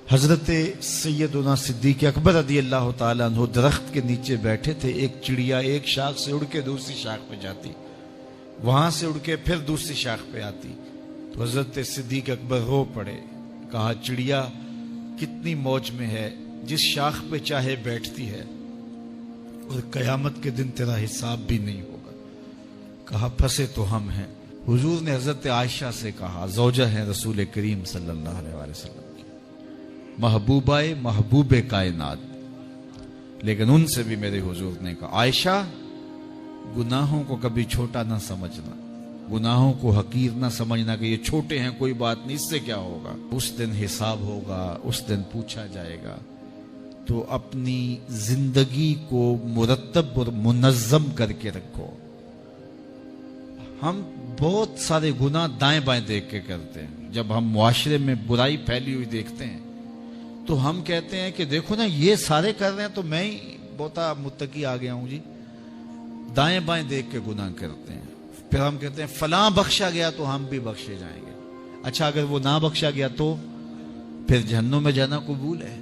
हजरत सैयदुना सिद्दीक अकबर रज़ी अल्लाह ताला अन्हु दरख्त के नीचे बैठे थे। एक चिड़िया एक शाख से उड़ के दूसरी शाख पे जाती, वहां से उड़ के फिर दूसरी शाख पे आती। तो हजरत सिद्दीक अकबर रो पड़े, कहा चिड़िया कितनी मौज में है, जिस शाख पे चाहे बैठती है और कयामत के दिन तेरा हिसाब भी नहीं होगा। कहा फंसे तो हम हैं। हुजूर ने हजरत आयशा से कहा, ज़ौजा है रसूल करीम सल्लल्लाहु अलैहि वसल्लम की, महबूबाए महबूबे कायनात, लेकिन उनसे भी मेरे हुजूर ने कहा आयशा गुनाहों को कभी छोटा ना समझना, गुनाहों को हकीर ना समझना कि ये छोटे हैं कोई बात नहीं, इससे क्या होगा। उस दिन हिसाब होगा, उस दिन पूछा जाएगा। तो अपनी जिंदगी को मुरत्तब और मुनज़्ज़म करके रखो। हम बहुत सारे गुनाह दाएं बाएं देख के करते हैं। जब हम मुआशरे में बुराई फैली हुई देखते हैं तो हम कहते हैं कि देखो ना ये सारे कर रहे हैं तो मैं ही बहुता मुत्तकी आ गया हूं जी। दाएं बाएं देख के गुनाह करते हैं, फिर हम कहते हैं फलां बख्शा गया तो हम भी बख्शे जाएंगे। अच्छा अगर वो ना बख्शा गया तो फिर जहन्नुम में जाना कबूल है।